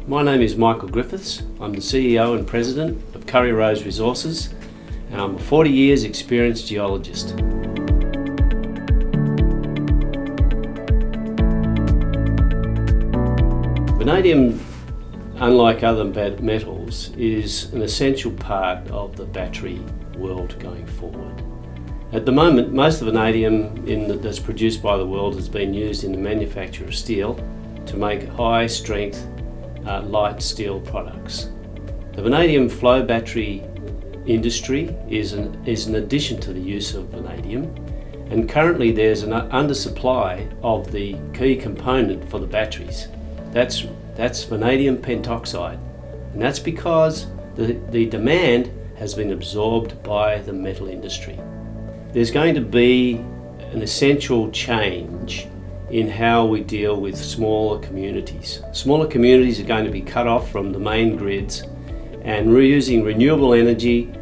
My name is Michael Griffiths. I'm the CEO and President of Currie Rose Resources, and I'm a 40 years experienced geologist. Vanadium, unlike other metals, is an essential part of the battery world going forward. At the moment, most of the vanadium that's produced by the world has been used in the manufacture of steel to make high strength light steel products. The vanadium flow battery industry is an addition to the use of vanadium, and currently there's an undersupply of the key component for the batteries. That's vanadium pentoxide, and that's because the demand has been absorbed by the metal industry. There's going to be an essential change in how we deal with smaller communities. Smaller communities are going to be cut off from the main grids, and reusing renewable energy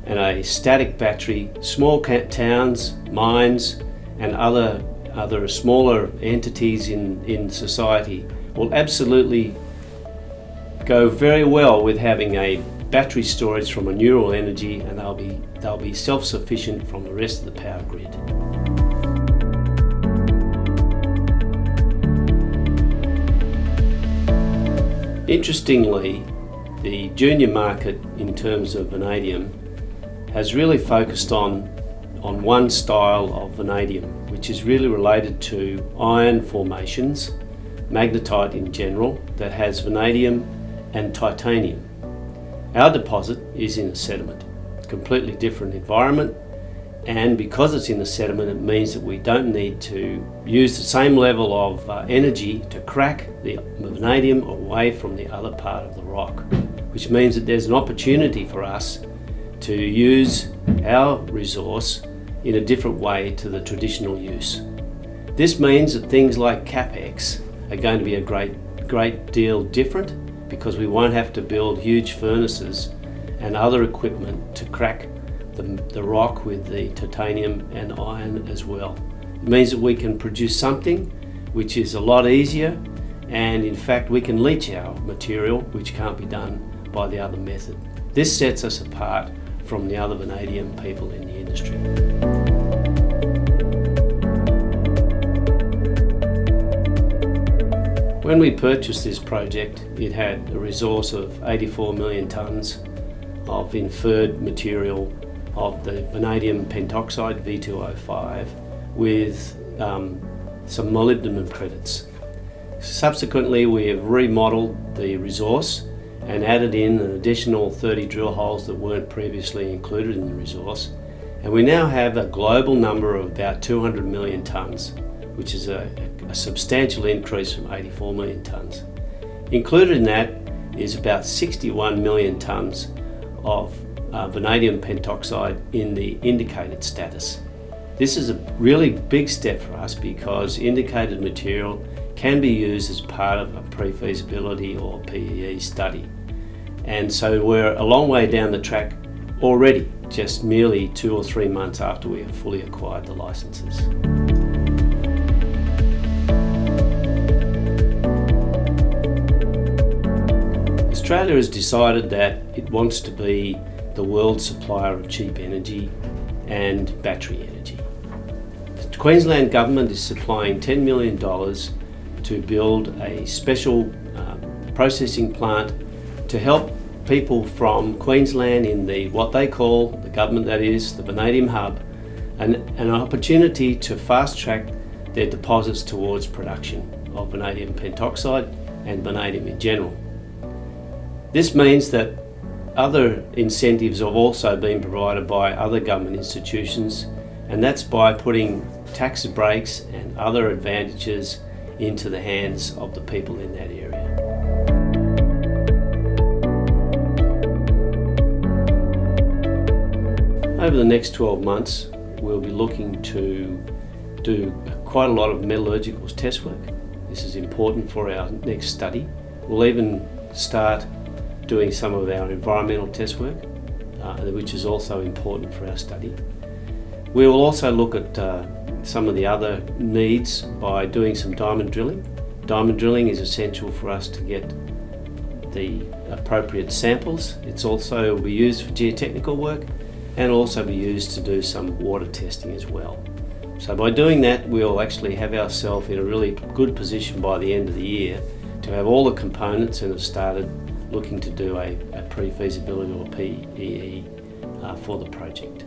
and a static battery, small towns, mines and other smaller entities in society will absolutely go very well with having a battery storage from renewable energy, and they'll be self-sufficient from the rest of the power grid. Interestingly, the junior market in terms of vanadium has really focused on one style of vanadium, which is really related to iron formations, magnetite in general, that has vanadium and titanium. Our deposit is in a sediment, completely different environment, and because it's in the sediment, it means that we don't need to use the same level of energy to crack the vanadium away from the other part of the rock, which means that there's an opportunity for us to use our resource in a different way to the traditional use. This means that things like CapEx are going to be a great deal different, because we won't have to build huge furnaces and other equipment to crack the rock with the titanium and iron as well. It means that we can produce something which is a lot easier, and in fact we can leach our material, which can't be done by the other method. This sets us apart from the other vanadium people in the industry. When we purchased this project, it had a resource of 84 million tonnes of inferred material of the vanadium pentoxide V2O5 with some molybdenum credits. Subsequently, we have remodeled the resource and added in an additional 30 drill holes that weren't previously included in the resource, and we now have a global number of about 200 million tonnes, which is a substantial increase from 84 million tonnes. Included in that is about 61 million tonnes of vanadium pentoxide in the indicated status. This is a really big step for us, because indicated material can be used as part of a pre-feasibility or PEE study. And so we're a long way down the track already, just merely 2 or 3 months after we have fully acquired the licenses. Australia has decided that it wants to be the world's supplier of cheap energy and battery energy. The Queensland government is supplying $10 million to build a special processing plant to help people from Queensland in what they call, the government that is, the Vanadium Hub, an opportunity to fast track their deposits towards production of vanadium pentoxide and vanadium in general. This means that other incentives have also been provided by other government institutions, and that's by putting tax breaks and other advantages into the hands of the people in that area. Over the next 12 months, we'll be looking to do quite a lot of metallurgical test work. This is important for our next study. We'll even start doing some of our environmental test work, which is also important for our study. We will also look at some of the other needs by doing some diamond drilling. Diamond drilling is essential for us to get the appropriate samples. It's also will be used for geotechnical work and also be used to do some water testing as well. So by doing that, we'll actually have ourselves in a really good position by the end of the year to have all the components and have started looking to do a pre-feasibility or PEE for the project.